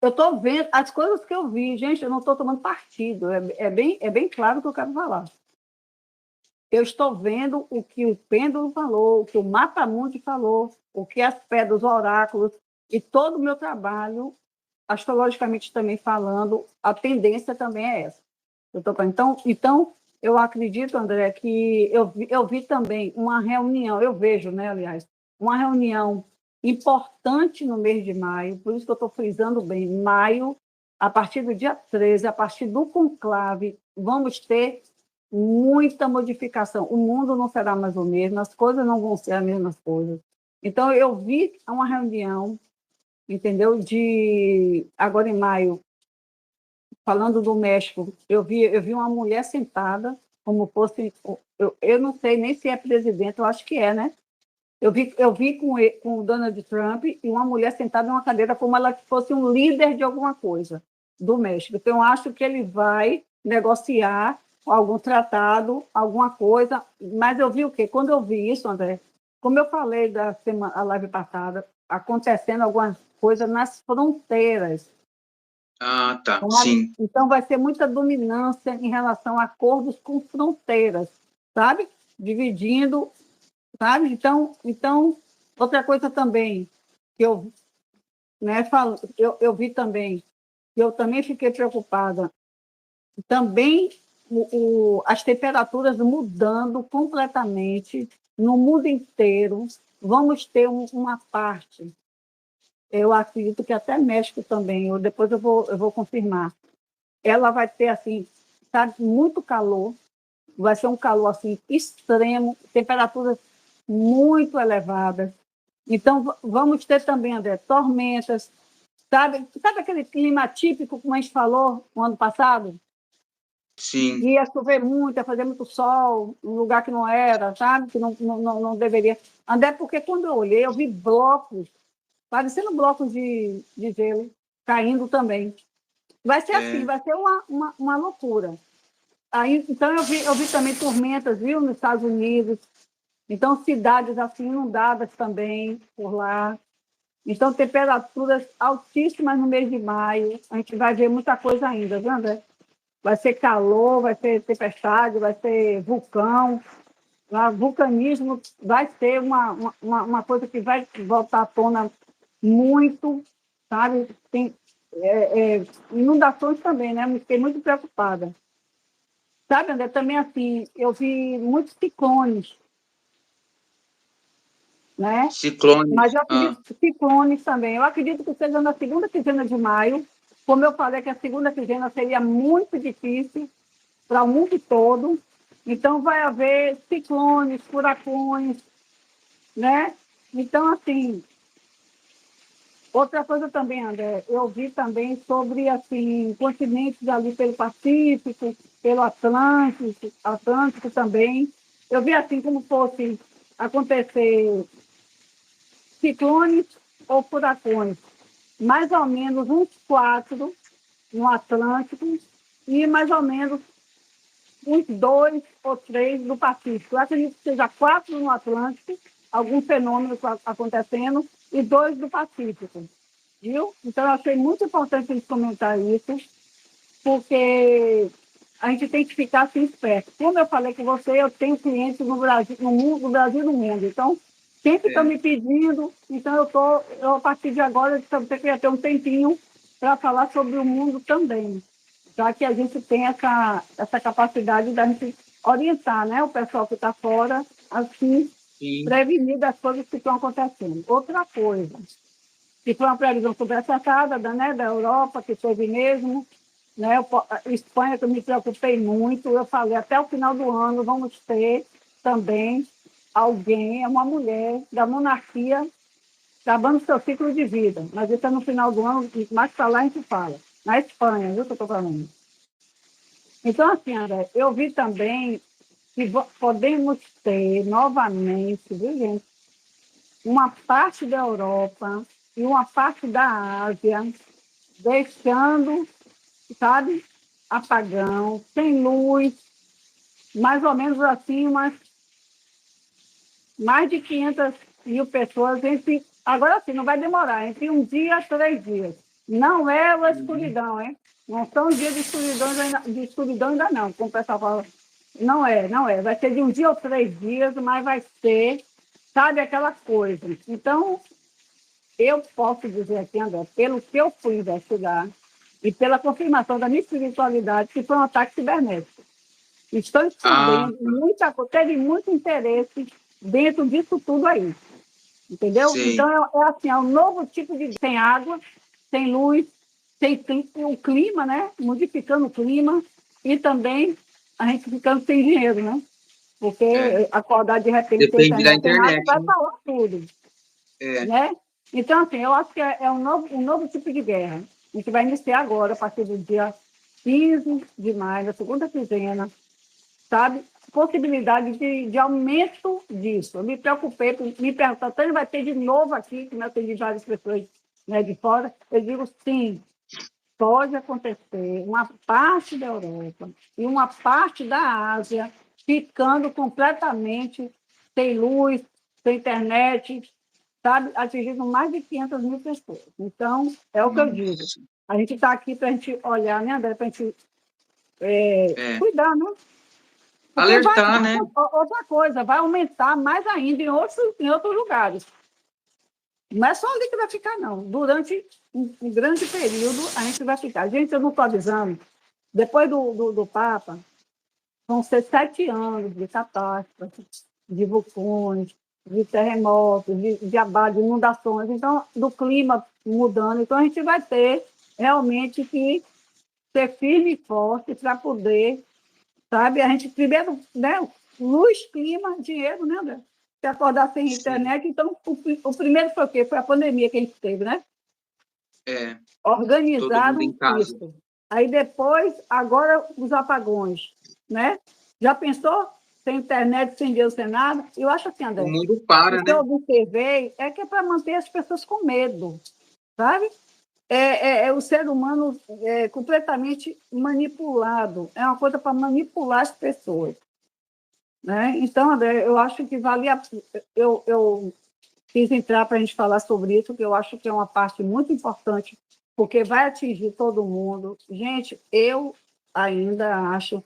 Eu estou vendo as coisas que eu vi, gente, eu não estou tomando partido, é bem claro o que eu quero falar. Eu estou vendo o que o pêndulo falou, o que o mapa-mundi falou, o que as pedras, os oráculos, e todo o meu trabalho, astrologicamente também falando, a tendência também é essa. Então, eu acredito, André, que eu vi também uma reunião, eu vejo, né, aliás, uma reunião importante no mês de maio, por isso que eu estou frisando bem, maio, a partir do dia 13, a partir do conclave, vamos ter muita modificação. O mundo não será mais o mesmo, as coisas não vão ser as mesmas coisas. Então, eu vi uma reunião, entendeu? Agora em maio, falando do México, eu vi uma mulher sentada, como fosse. Eu não sei nem se é presidente, eu acho que é, né? Eu vi com o Donald Trump e uma mulher sentada em uma cadeira como ela fosse um líder de alguma coisa do México. Então, eu acho que ele vai negociar algum tratado, alguma coisa. Mas eu vi o quê? Quando eu vi isso, André, como eu falei a live passada, acontecendo algumas coisas nas fronteiras. Ah, tá, sim. Então, vai ser muita dominância em relação a acordos com fronteiras, sabe? Dividindo, sabe? Então outra coisa também que eu, né, eu vi também, que eu também fiquei preocupada, também as temperaturas mudando completamente no mundo inteiro. Vamos ter uma parte, eu acredito que até México também, depois eu vou confirmar. Ela vai ter, assim, sabe, muito calor, vai ser um calor assim, extremo, temperaturas muito elevadas. Então, vamos ter também, André, tormentas, sabe aquele clima típico, como a gente falou no ano passado? Sim. Ia chover muito, ia fazer muito sol, um lugar que não era, sabe? Que não deveria. André, porque quando eu olhei, eu vi blocos, parecendo blocos de gelo, caindo também. Vai ser assim, vai ser uma loucura. Aí, então, eu vi também tormentas, viu, nos Estados Unidos. Então, cidades assim inundadas também por lá. Então, temperaturas altíssimas no mês de maio. A gente vai ver muita coisa ainda, viu, André? Vai ser calor, vai ser tempestade, vai ser vulcão. Vulcanismo vai ser uma coisa que vai voltar à tona muito, sabe? Tem inundações também, né? Fiquei muito preocupada. Sabe, André, também assim, eu vi muitos ciclones, né? Ciclones. Mas eu acredito que ciclones também. Eu acredito que seja na segunda quinzena de maio. Como eu falei que a segunda quinzena seria muito difícil para o mundo todo. Então, vai haver ciclones, furacões, né? Então, assim, outra coisa também, André, eu vi também sobre, assim, continentes ali pelo Pacífico, pelo Atlântico também. Eu vi, assim, como fosse acontecer ciclones ou furacões, mais ou menos uns 4 no Atlântico e mais ou menos uns 2 ou 3 no Pacífico. Eu acredito que seja 4 no Atlântico, alguns fenômenos acontecendo, e 2 no Pacífico. Viu? Então, eu achei muito importante eles comentar isso, porque a gente tem que ficar assim esperto. Como eu falei com você, eu tenho clientes no Brasil, no mundo, no Brasil e no mundo. Então, sempre estão me pedindo, então a partir de agora, eu queria ter um tempinho para falar sobre o mundo também, já que a gente tem essa capacidade da gente orientar, né, o pessoal que está fora, assim, Sim. prevenir das coisas que estão acontecendo. Outra coisa, que foi uma previsão sobre acertada, né, da Europa, que teve mesmo, né, a Espanha, que eu me preocupei muito, eu falei, até o final do ano vamos ter também alguém, uma mulher da monarquia, acabando seu ciclo de vida, mas isso é no final do ano, mais para lá a gente fala, na Espanha, viu que eu estou falando. Então, assim, André, eu vi também que podemos ter novamente, viu, gente, uma parte da Europa e uma parte da Ásia deixando, sabe, apagão, sem luz, mais ou menos assim, mais de 500 mil pessoas, agora sim, não vai demorar, entre um dia e 3 dias. Não é uma escuridão, hein? Não são dias de escuridão ainda não, como o pessoal fala. Não é, não é. Vai ser de 1 dia ou 3 dias, mas vai ser, sabe, aquela coisa. Então, eu posso dizer aqui, André, pelo que eu fui investigar e pela confirmação da minha espiritualidade, que foi um ataque cibernético. Estão escondendo muita coisa, teve muito interesse dentro disso tudo aí. Entendeu? sim. Então, é assim, é um novo tipo de... Sem água, sem luz, sem o clima, né? Modificando o clima e também a gente ficando sem dinheiro, né? Porque acordar de repente sem Depende da internet, sem nada, internet, vai né? falar tudo, né? Então, assim, eu acho que é um novo tipo de guerra. A gente vai iniciar agora, a partir do dia 15 de maio, na segunda quinzena, sabe? Possibilidade de aumento disso. Eu me preocupei, me perguntando, vai ter de novo aqui, que eu atendi várias pessoas, né, de fora. Eu digo, sim, pode acontecer uma parte da Europa e uma parte da Ásia ficando completamente sem luz, sem internet, sabe? Atingindo mais de 500 mil pessoas. Então, é o que eu digo. A gente está aqui para a gente olhar, né, André? Para a gente cuidar, né? Porque alertar, né? Outra coisa, vai aumentar mais ainda em outros lugares. Não é só ali que vai ficar, não. Durante um grande período, a gente vai ficar. Gente, eu não estou avisando. Depois do Papa, vão ser 7 anos de catástrofes, de vulcões, de terremotos, de abate, de inundações. Então, do clima mudando. Então, a gente vai ter realmente que ser firme e forte para poder, sabe? A gente primeiro, né? Luz, clima, dinheiro, né, André? Se acordar sem internet, então o primeiro foi o quê? Foi a pandemia que a gente teve, né? Todo mundo em Organizaram casa. isso. Aí depois, agora os apagões, né? Já pensou? Sem internet, sem Deus, sem nada? Eu acho assim, André, O mundo para, o que né? eu observei é que é para manter as pessoas com medo, sabe? O ser humano completamente manipulado. É uma coisa para manipular as pessoas. Né? Então, André, eu acho que valia. Eu quis entrar para a gente falar sobre isso, que eu acho que é uma parte muito importante, porque vai atingir todo mundo. Gente, eu ainda acho,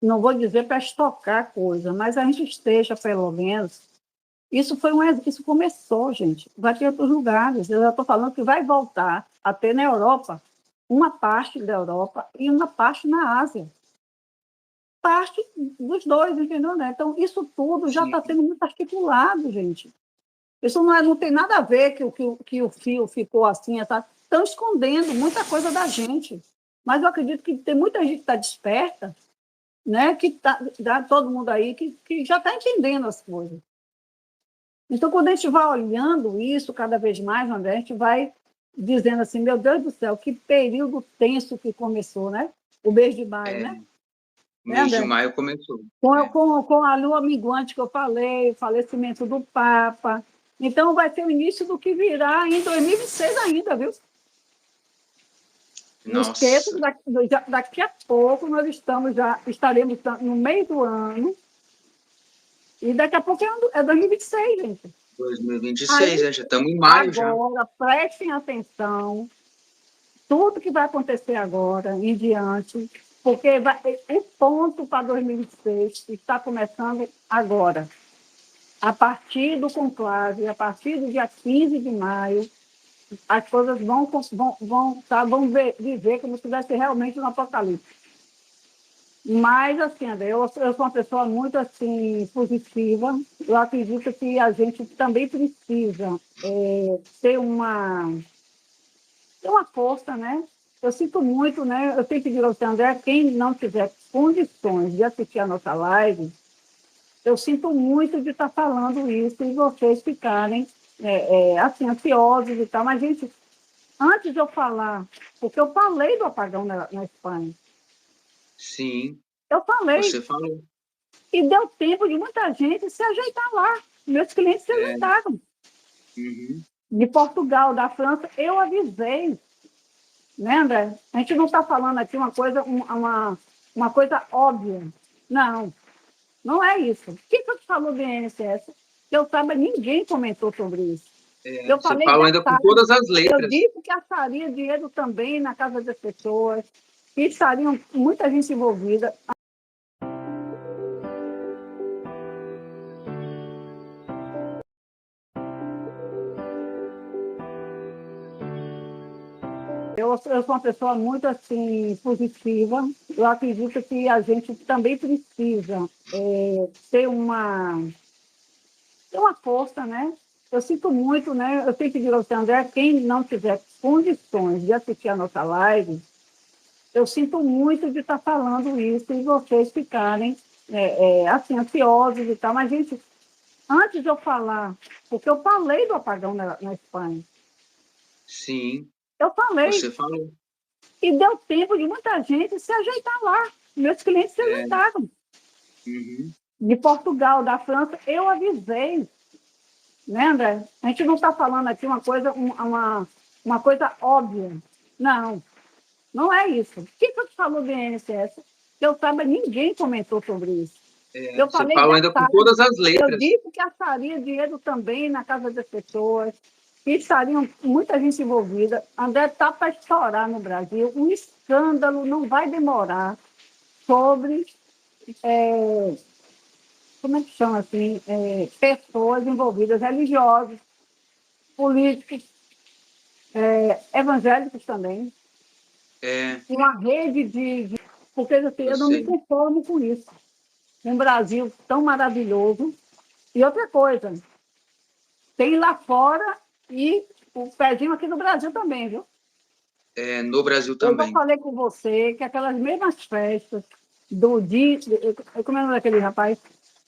não vou dizer para estocar coisa, mas a gente esteja, pelo menos. Isso começou, gente. Vai ter outros lugares. Eu já estou falando que vai voltar a ter na Europa, uma parte da Europa e uma parte na Ásia. Parte dos dois, entendeu? Né? Então, isso tudo já está sendo muito articulado, gente. Isso não tem nada a ver que o fio ficou assim. Estão escondendo muita coisa da gente. Mas eu acredito que tem muita gente que está desperta, né? Que todo mundo aí que já está entendendo as coisas. Então, quando a gente vai olhando isso cada vez mais, André, a gente vai dizendo assim, meu Deus do céu, que período tenso que começou, né? O mês de maio, né? O mês de maio começou. Com a lua minguante que eu falei, o falecimento do Papa. Então, vai ser o início do que virá em 2026 ainda, viu? Não esqueça, daqui a pouco nós estaremos no meio do ano, e daqui a pouco é 2026, gente. 2026, já estamos em maio já. Agora, prestem atenção, tudo que vai acontecer agora em diante, porque o ponto para 2026 está começando agora. A partir do conclave, a partir do dia 15 de maio, as coisas vão viver como se estivesse realmente no apocalipse. Mas, assim, André, eu sou uma pessoa muito assim, positiva. Eu acredito que a gente também precisa ter uma força, né? Eu sinto muito, né? Eu tenho que dizer ao você, André, quem não tiver condições de assistir a nossa live, eu sinto muito de estar falando isso e vocês ficarem assim, ansiosos e tal. Mas, gente, antes de eu falar, porque eu falei do apagão na Espanha. Sim. Eu falei. Você falou. E deu tempo de muita gente se ajeitar lá. Meus clientes se ajeitaram. Uhum. De Portugal, da França, eu avisei. Né, André? A gente não está falando aqui uma coisa óbvia. Não, não é isso. O que você falou do INSS? Que eu saiba, ninguém comentou sobre isso. Eu Você falei fala ainda com detalhes. todas as Eu letras. disse que acharia dinheiro também na casa das pessoas, que estariam muita gente envolvida. Eu sou uma pessoa muito assim positiva. Eu acredito que a gente também precisa ter uma força, né? Eu sinto muito, né? Eu tenho que dizer ao você, André, quem não tiver condições de assistir a nossa live, eu sinto muito de estar falando isso e vocês ficarem assim, ansiosos e tal. Mas, gente, antes de eu falar, porque eu falei do apagão na Espanha, Sim, eu falei, você falou. e deu tempo de muita gente se ajeitar lá. Meus clientes se É, ajeitaram. uhum, De Portugal, da França, eu avisei, né, André? A gente não está falando aqui uma coisa óbvia. Não, não é isso. O que você falou do INSS? Que eu saiba, ninguém comentou sobre isso. Eu você falei fala ainda com detalhes. todas as Eu letras. disse que acharia dinheiro também na casa das pessoas, que estariam muita gente envolvida. André está para estourar no Brasil. Um escândalo não vai demorar sobre, como é que chama assim, pessoas envolvidas, religiosos, políticos, evangélicos também. É, Uma rede porque assim, eu eu não me sei. conformo com isso. Um Brasil tão maravilhoso. E outra coisa, tem lá fora e o pezinho aqui no Brasil também, viu? No Brasil Eu já também. falei com você que aquelas mesmas festas do dia. Como é o nome daquele rapaz?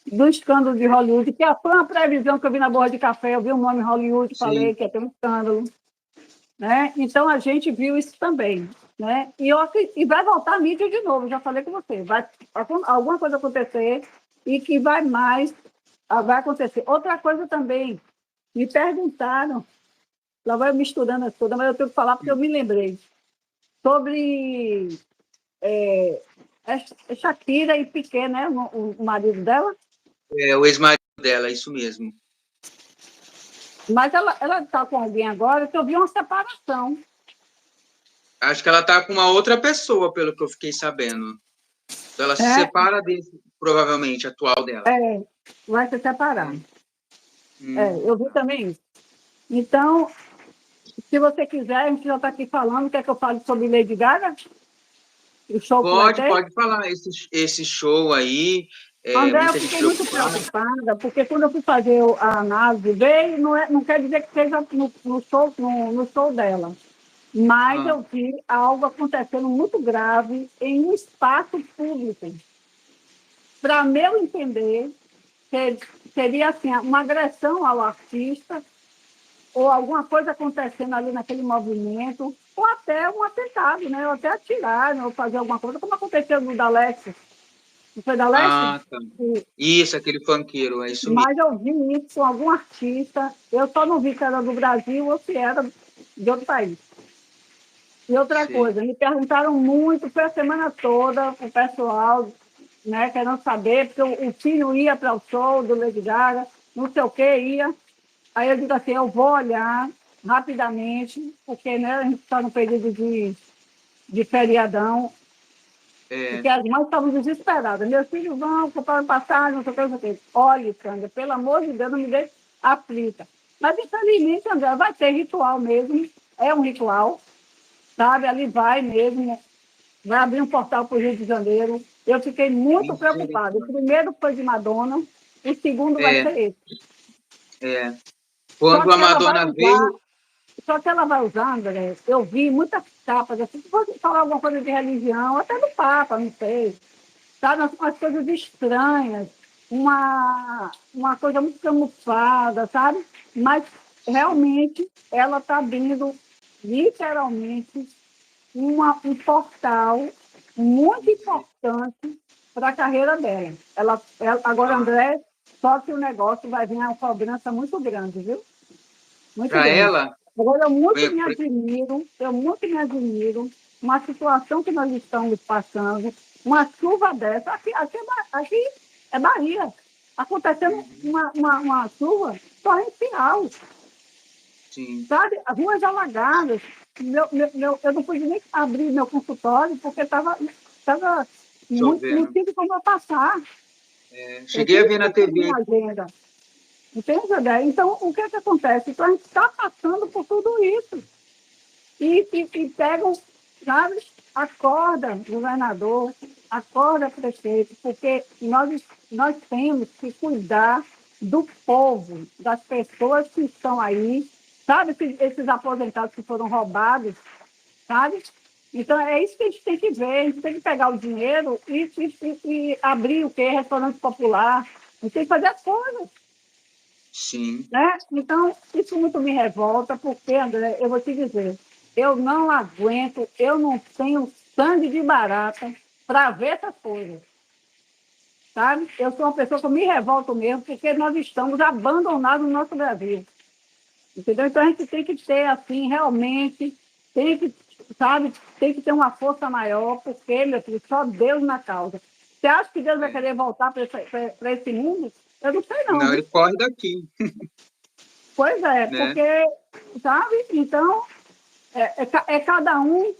Do escândalo de Hollywood, que foi uma previsão que eu vi na borra de café, eu vi o nome Hollywood, falei Sim, que ia ter um escândalo. Né? Então, a gente viu isso também. Né? E vai voltar a mídia de novo, já falei com você. Vai alguma coisa acontecer e que vai acontecer. Outra coisa também, me perguntaram, lá vai misturando as coisas, mas eu tenho que falar porque eu me lembrei, sobre Shakira e Piqué, né? O marido dela. o ex-marido dela, isso mesmo. Mas ela está com alguém agora, que eu vi uma separação. Acho que ela tá com uma outra pessoa, pelo que eu fiquei sabendo. Então ela se É, separa desse, provavelmente, atual dela. vai se separar. É. Hum. Eu vi também isso. Então, se você quiser, a gente já está aqui falando, quer que eu fale sobre Lady Gaga? O show que vai ter? Pode falar. Esse show aí, André, eu muita gente fiquei muito preocupada. preocupada, porque quando eu fui fazer a análise, veio, não quer dizer que seja no show dela, mas Ah, eu vi algo acontecendo muito grave em um espaço público. Para meu entender, seria assim, uma agressão ao artista, ou alguma coisa acontecendo ali naquele movimento, ou até um atentado, né? Ou até atirar, né? Ou fazer alguma coisa, como aconteceu no da Leste. Não foi da Leste? tá. Isso, aquele funkeiro, é isso mesmo. Mas eu vi isso com algum artista, eu só não vi se era do Brasil ou se era de outro país. E outra Sei. coisa, me perguntaram muito, foi a semana toda, o pessoal, né, querendo saber, porque o filho ia para o show do Lady Gaga, não sei o que, ia. Aí eu digo assim, eu vou olhar rapidamente, porque né, a gente está no período de feriadão, É, porque as mães estavam desesperadas. Meus filhos vão comprar passagem, não sei o que, não sei o que. Olha, Sandra, pelo amor de Deus, não me deixe aflita. Mas, infelizmente, André, vai ter ritual mesmo, é um ritual, sabe? Ali vai mesmo, vai abrir um portal para o Rio de Janeiro. Eu fiquei muito preocupada. O misericórdia. primeiro foi de Madonna, o segundo vai É, ser esse. é. Só Quando a que ela vai Madonna usar veio, Só que ela vai usar, André, eu vi muitas capas, assim, se fosse falar alguma coisa de religião, até do Papa, não sei, sabe? Umas coisas estranhas, uma coisa muito camuflada, sabe? Mas, realmente, ela está abrindo, literalmente, um portal muito importante para a carreira dela. Agora, André, só que o negócio vai vir uma cobrança muito grande, viu? Muito para grande. ela, Agora, eu muito me admiro, uma situação que nós estamos passando, uma chuva dessa, aqui é Bahia, acontecendo uma chuva torrencial. Sim. Sabe? As ruas alagadas. Eu não pude nem abrir meu consultório porque estava muito, não Chovendo. tive como eu passar. Eu Cheguei a tive ver que na cumprir TV. minha agenda. Entende, André? Então, o que acontece? Então, a gente está passando por tudo isso. E pegam, sabe? Acorda, governador, acorda, prefeito, porque nós temos que cuidar do povo, das pessoas que estão aí, sabe? Esses aposentados que foram roubados, sabe? Então, é isso que a gente tem que ver. A gente tem que pegar o dinheiro e abrir o quê? Restaurante popular. A gente tem que fazer as coisas. Sim. Né? Então, isso muito me revolta, porque, André, eu vou te dizer, eu não aguento, eu não tenho sangue de barata para ver essas coisas, sabe? Eu sou uma pessoa que me revolto mesmo, porque nós estamos abandonados no nosso Brasil, entendeu? Então, a gente tem que ter, assim, realmente, tem que, sabe, tem que ter uma força maior, porque, meu filho, só Deus na causa. Você acha que Deus vai querer voltar para esse mundo? Eu não sei, não, Não, viu? ele corre daqui, Pois é, né? porque, sabe? Então, é cada um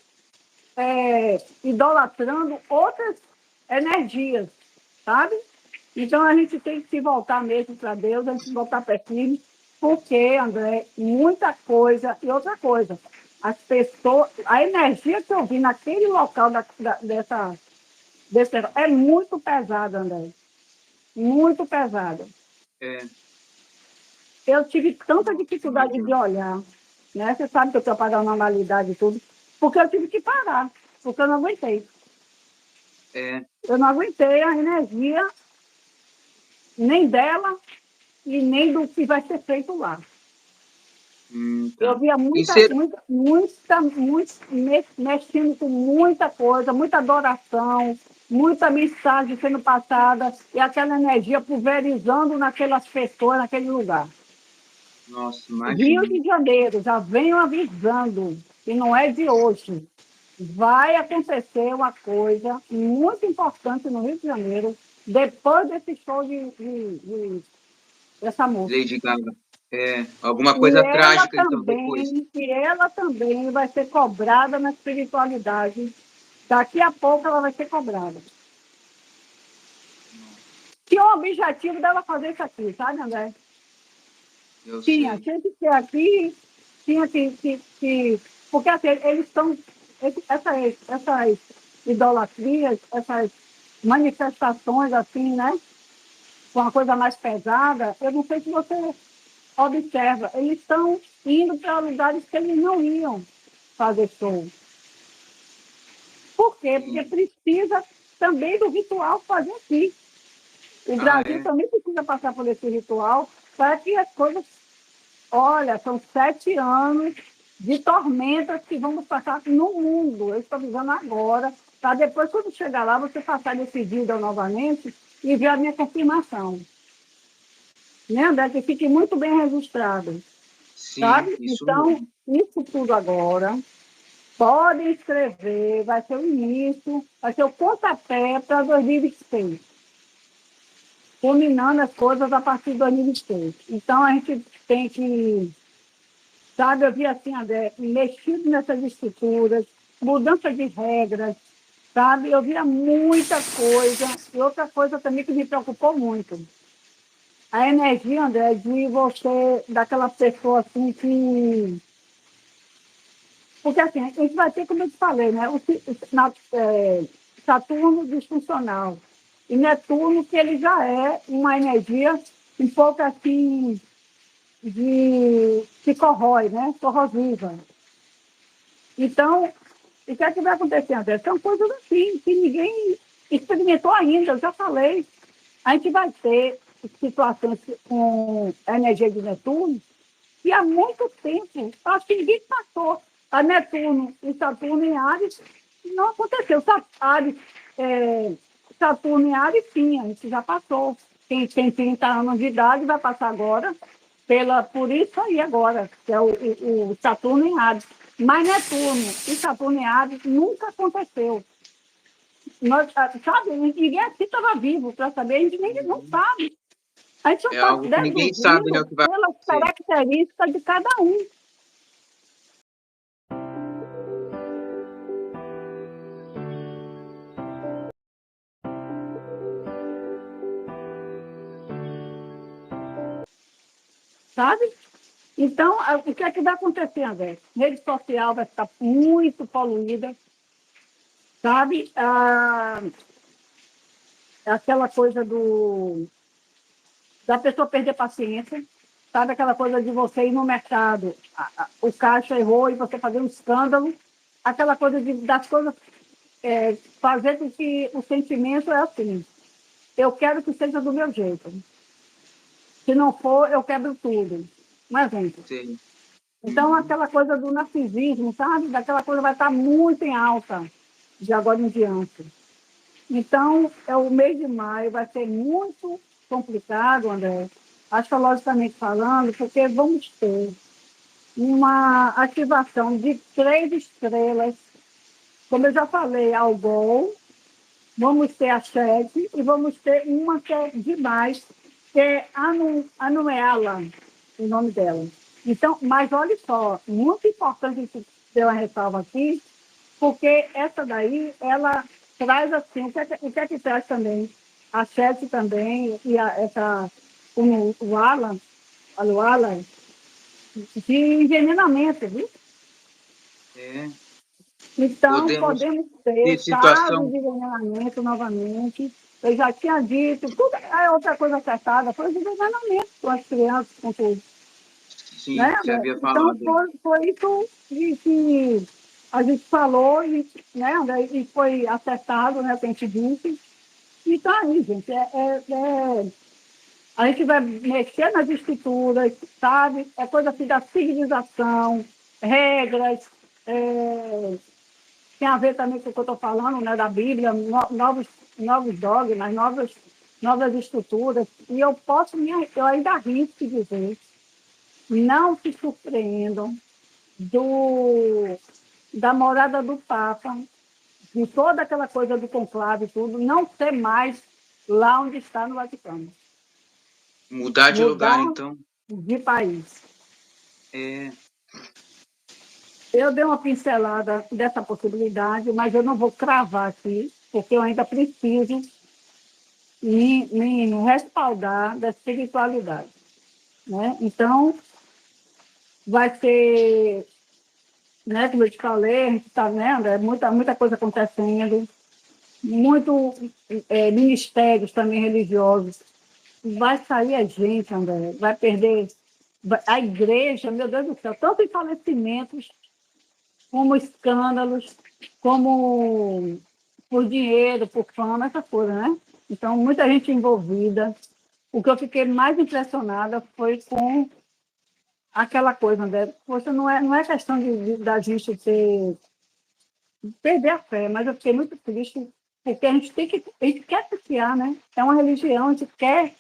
idolatrando outras energias, sabe? Então, a gente tem que se voltar mesmo para Deus, a gente voltar para Ele, porque, André, muita coisa. E outra coisa, as pessoas, a energia que eu vi naquele local desse é muito pesada, André. Muito pesada. É, Eu tive tanta nossa, dificuldade imagina. de olhar, né? Você sabe que eu trabalho na normalidade e tudo, porque eu tive que parar, porque eu não aguentei. É, Eu não aguentei a energia nem dela e nem do que vai ser feito lá. Eu tá. via Em muita, ser, muita, muita, muito, mexendo com muita coisa, muita adoração, muita mensagem sendo passada e aquela energia pulverizando naquelas pessoas, naquele lugar. nossa, Rio imagina. de Janeiro, já venho avisando, e não é de hoje. Vai acontecer uma coisa muito importante no Rio de Janeiro, depois desse show dessa moça. Lady Gaga. Alguma coisa trágica, então, depois. E ela também vai ser cobrada na espiritualidade. Daqui a pouco ela vai ser cobrada. Tinha um objetivo dela fazer isso aqui, sabe, André? Eu Tinha sei. que ser aqui, tinha que porque assim, eles estão, essas idolatrias, essas manifestações assim, né, com uma coisa mais pesada, eu não sei se você observa, eles estão indo para lugares que eles não iam fazer show. Por quê? Porque Sim. precisa também do ritual fazer aqui. O Ah, Brasil é? também precisa passar por esse ritual para que as coisas. Olha, são 7 anos de tormentas que vamos passar no mundo. Eu estou avisando agora, para depois, quando chegar lá, você passar nesse vídeo novamente e ver a minha confirmação. Né, André? Que fique muito bem registrado, Sim, sabe? isso Então, mesmo. isso tudo agora, podem escrever, vai ser o início, vai ser o pontapé para 2026, culminando as coisas a partir de 2026. Então, a gente tem que. Sabe, eu vi assim, André, mexido nessas estruturas, mudança de regras, sabe? Eu via muita coisa. E outra coisa também que me preocupou muito. A energia, André, de você, daquela pessoa assim que. Porque assim, a gente vai ter, como eu te falei, né? Saturno disfuncional. E Netuno, que ele já é uma energia um pouco assim que corrói, né? Corrosiva. Então, o que é que vai acontecer, André? São coisas assim, que ninguém experimentou ainda, eu já falei. A gente vai ter situações com a energia de Netuno, e há muito tempo, acho que ninguém passou. A Netuno e Saturno em Ares não aconteceu. Saturno em Ares, sim, a gente já passou. Quem tem 30 anos de idade vai passar agora, por isso aí agora, que é o Saturno em Ares. Mas Netuno e Saturno em Ares nunca aconteceu. Sabe, ninguém aqui estava vivo para saber, a gente nem não Uhum. sabe. A gente só É está algo que ninguém sabe, né, o deduzindo que vai pelas acontecer. características de cada um. sabe? Então, o que é que vai acontecer, André? Rede social vai ficar muito poluída, sabe? Aquela coisa da pessoa perder paciência, sabe? Aquela coisa de você ir no mercado, o caixa errou e você fazer um escândalo, aquela coisa das coisas fazer com que o sentimento é assim, eu quero que seja do meu jeito. Se não for, eu quebro tudo. Um exemplo. Sim. Então, aquela coisa do narcisismo, sabe? Daquela coisa vai estar muito em alta de agora em diante. Então, o mês de maio vai ser muito complicado, André, astrologicamente falando, porque vamos ter uma ativação de 3 estrelas, como eu já falei, Algol, vamos ter a Sete e vamos ter uma que é demais, que é Anuela, o nome dela. Então, mas olha só, muito importante que deu a ressalva aqui, porque essa daí, ela traz assim, o que é que traz também? A Sete também, e o Alan, de envenenamento, viu? É. Então, Podemos podemos ter ter casos situação. de envenenamento novamente. Eu já tinha dito, tudo é outra coisa acertada, foi o envenenamento com as crianças, com tudo. Né? Sim, você havia Então, falado. foi isso que a gente falou né, e foi acertado, né, que a gente disse. E está aí, gente. A gente vai mexer nas estruturas, sabe? É coisa assim da civilização, regras, tem a ver também com o que eu estou falando, né, da Bíblia, novos dogmas, novas estruturas. E eu ainda arrisco dizer, não se surpreendam da morada do Papa, de toda aquela coisa do conclave e tudo, não ser mais lá onde está no Vaticano. Mudar de lugar, Mudar então. de país. É. Eu dei uma pincelada dessa possibilidade, mas eu não vou cravar aqui, porque eu ainda preciso me respaldar da espiritualidade. Né? Então, vai ser, né, como eu te falei, a gente está vendo, muita coisa acontecendo, muito ministérios também religiosos. Vai sair a gente, André, vai perder a igreja, meu Deus do céu, tanto em falecimentos, como escândalos, como por dinheiro, por fama, essa coisa, né? Então, muita gente envolvida. O que eu fiquei mais impressionada foi com aquela coisa, André. Poxa, não é questão da gente perder a fé, mas eu fiquei muito triste, porque a gente quer confiar, né? É uma religião, a gente quer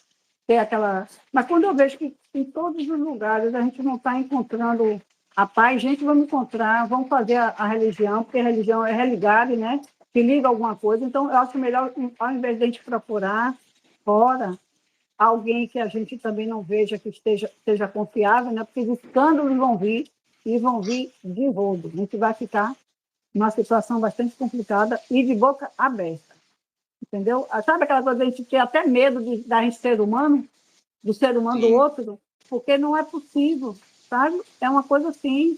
ter aquela. Mas quando eu vejo que em todos os lugares a gente não está encontrando a paz, gente, vamos encontrar, vamos fazer a religião, porque a religião é religare, né? Que liga alguma coisa. Então, eu acho melhor, ao invés de a gente procurar fora, alguém que a gente também não veja que seja confiável, né? Porque os escândalos vão vir e vão vir de rodo. A gente vai ficar numa situação bastante complicada e de boca aberta, entendeu? Sabe aquela coisa de a gente ter até medo da gente ser humano, do ser humano do Sim. outro, porque não é possível, sabe? É uma coisa assim.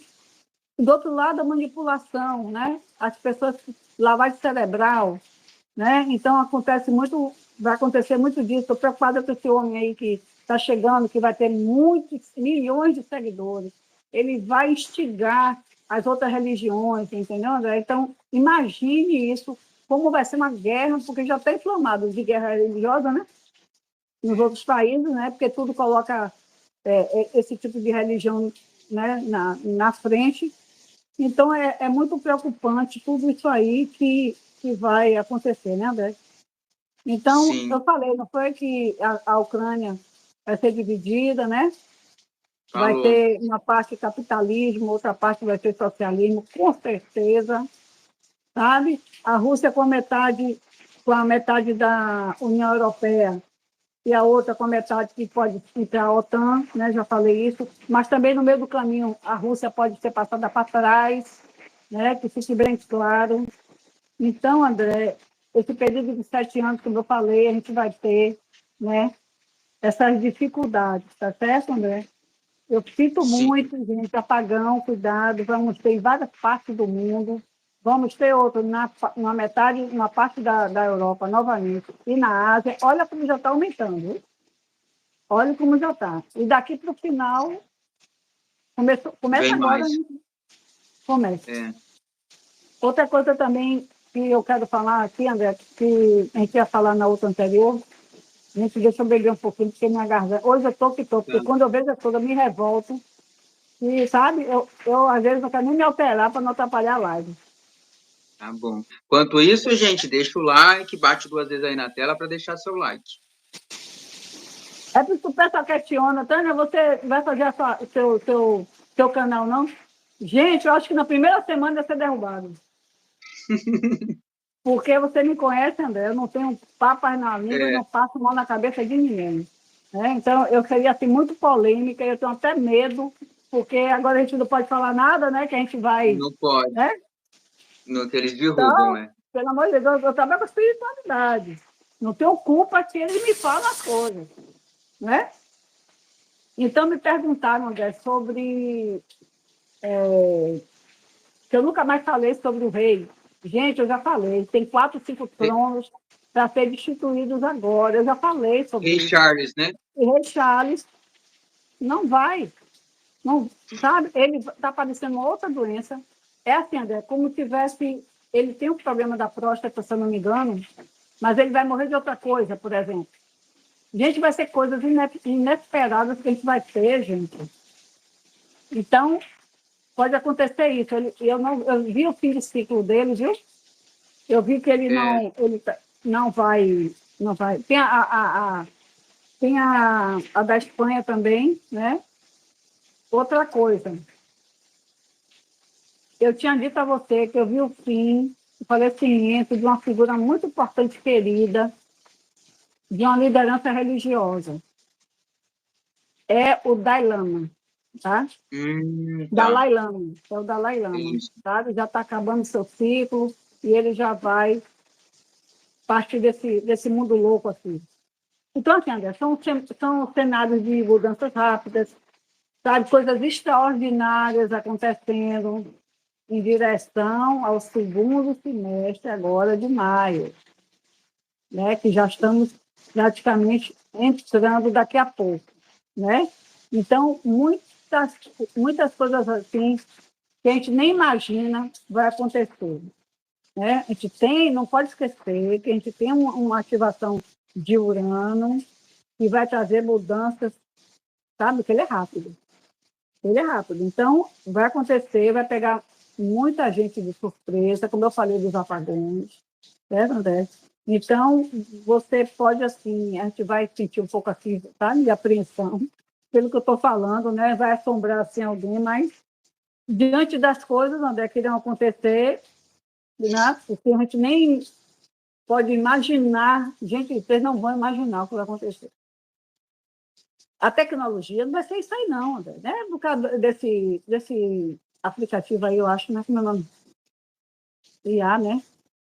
Do outro lado, a manipulação, né? As pessoas, lavagem cerebral, né? Então, vai acontecer muito disso. Estou preocupada com esse homem aí que está chegando, que vai ter muitos milhões de seguidores. Ele vai instigar as outras religiões, entendeu, André? Então, imagine isso, como vai ser uma guerra, porque já está inflamado de guerra religiosa, né? Nos outros países, né? Porque tudo coloca esse tipo de religião, né, na frente. Então, é muito preocupante tudo isso aí que vai acontecer, né, André? Então, Sim. eu falei, não foi que a Ucrânia vai ser dividida, né? Vai Falou. ter uma parte capitalismo, outra parte vai ser socialismo, com certeza, sabe? A Rússia com a metade da União Europeia e a outra com a metade que pode ir para a OTAN, né? Já falei isso, mas também no meio do caminho a Rússia pode ser passada para trás, né? Que fique bem claro. Então, André, esse período de 7 anos, como eu falei, a gente vai ter, né, essas dificuldades, tá certo, André? Eu sinto Sim, muito, gente, apagão, cuidado, vamos ter em várias partes do mundo, vamos ter outro na metade, na parte da Europa, novamente, e na Ásia. Olha como já está aumentando, viu? Olha como já está. E daqui para o final, começa vem agora, mais. né? Começa. É. Outra coisa também que eu quero falar aqui, André, que a gente ia falar na outra anterior, gente, deixa eu beber um pouquinho, porque minha garganta. Hoje eu estou que estou, Tá, porque quando eu vejo a coisa, eu me revolto. E, sabe, eu às vezes não quero nem me alterar para não atrapalhar a live. tá bom. Enquanto isso, gente, deixa o like, bate 2 vezes aí na tela para deixar seu like. É por isso que o pessoal questiona, Tânia, você vai fazer seu canal, não? Gente, eu acho que na primeira semana vai ser derrubado. Porque você me conhece, André, eu não tenho papas na língua e É, não passo mão na cabeça de ninguém. Né? Então, eu seria assim, muito polêmica, eu tenho até medo, porque agora a gente não pode falar nada, né? Que a gente vai. não pode, Né? não que eles derrubam, Então, né? pelo amor de Deus, eu trabalho com espiritualidade. Não tenho culpa que ele me fala as coisas. Né? Então, me perguntaram, André, sobre. Que eu nunca mais falei sobre o rei. Gente, eu já falei, tem 4, 5 tronos para ser destituídos agora. Eu já falei sobre Rei isso. Charles, né? O rei Charles não vai, não, sabe? Ele está padecendo outra doença. É assim, André, como se tivesse. Ele tem um problema da próstata, se eu não me engano, mas ele vai morrer de outra coisa, por exemplo. Gente, vai ser coisas inesperadas que a gente vai ter, gente. Então, pode acontecer isso. Eu vi o fim de ciclo dele, viu? Eu vi que É, ele não vai, não vai. Tem a da Espanha também, né? Outra coisa, eu tinha dito a você que eu vi o fim, o falecimento de uma figura muito importante, querida, de uma liderança religiosa. É o Dalai Lama, tá? tá. Dalai Lama, é o Dalai Lama, Isso. sabe? Já está acabando seu ciclo e ele já vai partir desse mundo louco assim. Então, assim, André, são cenários de mudanças rápidas, sabe? Coisas extraordinárias acontecendo em direção ao segundo semestre agora de maio, né? Que já estamos praticamente entrando daqui a pouco, né? Então, muitas coisas assim que a gente nem imagina vai acontecer, né? A gente tem, não pode esquecer que a gente tem uma ativação de Urano que vai trazer mudanças, sabe? Que ele é rápido. Ele é rápido. Então, vai acontecer, vai pegar muita gente de surpresa, como eu falei dos apagões, certo, André? Então, você pode, assim, a gente vai sentir um pouco assim, sabe, de apreensão, pelo que eu estou falando, né? Vai assombrar, assim, alguém, mas diante das coisas, André, que irão acontecer, né? Porque a gente nem pode imaginar, gente, vocês não vão imaginar o que vai acontecer. A tecnologia não vai ser isso aí, não, André. Né? No caso desse aplicativo aí, eu acho, né? Como é o nome? IA, né?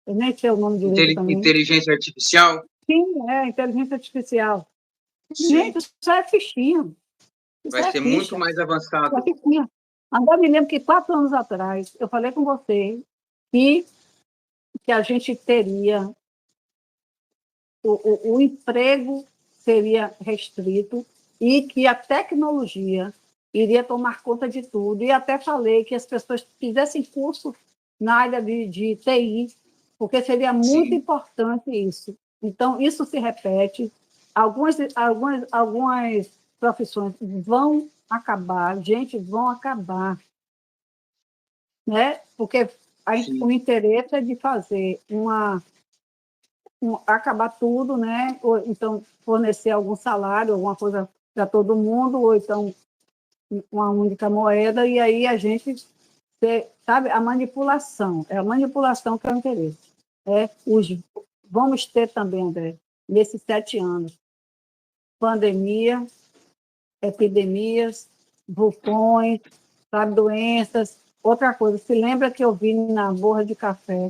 Eu nem sei o nome direito também. Inteligência artificial? Sim, é, inteligência artificial. Sim. Gente, isso é fichinha. Isso Vai é ser muito ficha. mais Isso é avançado. fichinha. Agora, me lembro que 4 anos atrás, eu falei com você que a gente teria o emprego seria restrito e que a tecnologia iria tomar conta de tudo. E até falei que as pessoas fizessem curso na área de TI, porque seria muito Sim, importante isso. Então, isso se repete. Algumas profissões vão acabar, gente, vão acabar, né? Porque o sim. interesse é de fazer acabar tudo, né? Ou então fornecer algum salário, alguma coisa para todo mundo, ou então uma única moeda, e aí a gente, sabe, a manipulação, é a manipulação que é o interesse. Vamos ter também, André, nesses 7 anos, pandemia, epidemias, vulcões, sabe, doenças. Outra coisa, se lembra que eu vi na borra de café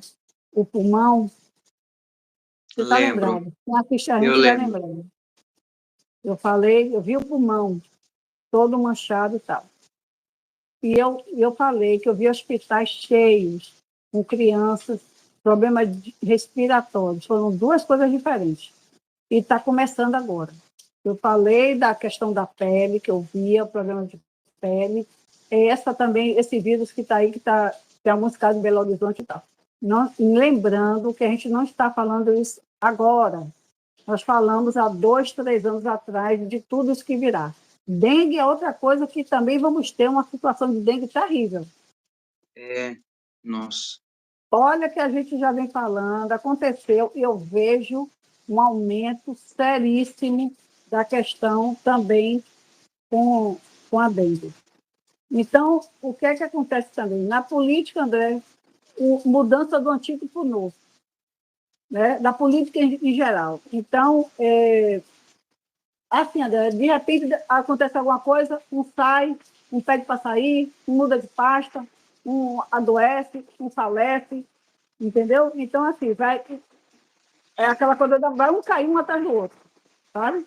o pulmão? Você está Lembro. lembrado? Quem assiste a Eu gente vai lembro. lembrando. Eu falei, eu vi o pulmão. todo manchado e tal. E eu falei que eu vi hospitais cheios, com crianças, problemas respiratórios. Foram duas coisas diferentes. E está começando agora. Eu falei da questão da pele, que eu via, o problema de pele. Essa também, esse vírus que está aí, que tem alguns casos em Belo Horizonte e tal. Não, lembrando que a gente não está falando isso agora. Nós falamos há 2, 3 anos atrás de tudo isso que virá. Dengue é outra coisa que também vamos ter uma situação de dengue terrível. Nossa. Olha que a gente já vem falando, aconteceu, e eu vejo um aumento seríssimo da questão também com a dengue. Então, o que é que acontece também? Na política, André, mudança do antigo para o novo, né? Da política em geral. Então, assim, André, de repente acontece alguma coisa, um sai, um pede para sair, um muda de pasta, um adoece, um falece, entendeu? Então, assim, é aquela coisa, vai um cair um atrás do outro, sabe?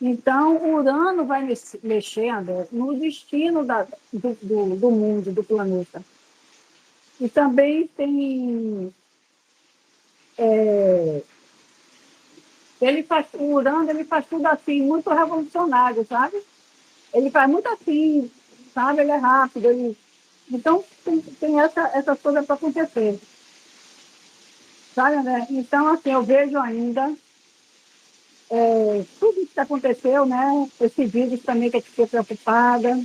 Então, o Urano vai mexer, André, no destino do mundo, do planeta. E também tem... o Urano ele faz tudo assim, muito revolucionário, sabe? Ele faz muito assim, sabe? Ele é rápido. Então, tem essas coisas para acontecer. Sabe, André? Então, assim, eu vejo ainda tudo isso que aconteceu, né? Esse vírus também que eu fiquei preocupada,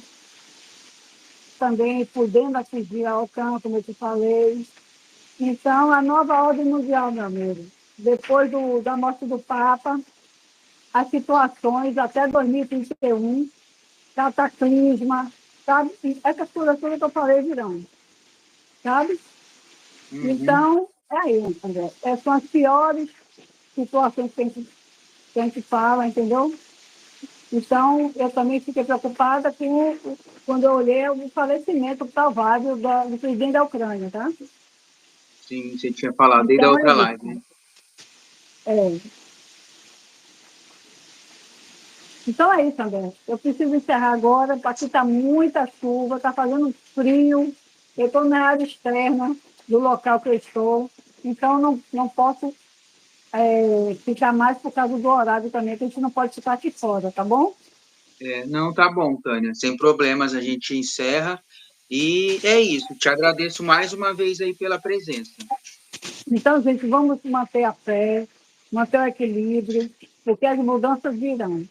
também podendo atingir a Alcan, como eu te falei. Então, a nova ordem mundial, meu amigo, depois da morte do Papa, as situações até 2031, cataclisma, sabe? Essas coisas todas que eu falei virão, sabe? Uhum. Então, é isso, André. São as piores situações que a gente fala, entendeu? Então, eu também fiquei preocupada quando eu olhei o falecimento provável do presidente da Ucrânia, tá? Sim, você tinha falado desde a Então, outra live, né? Então é isso, André. Eu preciso encerrar agora, porque aqui está muita chuva, está fazendo frio. Eu estou na área externa do local que eu estou, então não posso ficar mais por causa do horário também, que a gente não pode ficar aqui fora, tá bom? Não, tá bom, Tânia. Sem problemas, a gente encerra. E é isso. Te agradeço mais uma vez aí pela presença. Então, gente, vamos manter a fé, manter o equilíbrio, porque as mudanças virão.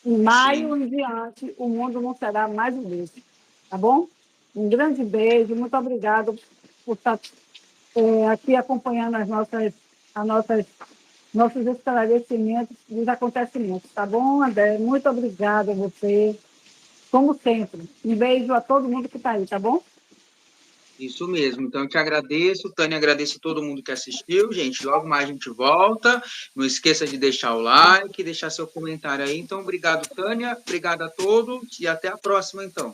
Em maio em diante, o mundo não será mais o mesmo, tá bom? Um grande beijo, muito obrigado por estar aqui acompanhando nossos esclarecimentos dos acontecimentos, tá bom, André? Muito obrigada a você, como sempre. Um beijo a todo mundo que está aí, tá bom? Isso mesmo. Então, eu te agradeço. Tânia, agradeço a todo mundo que assistiu. Gente, logo mais a gente volta. Não esqueça de deixar o like, deixar seu comentário aí. Então, obrigado, Tânia. Obrigado a todos e até a próxima, então.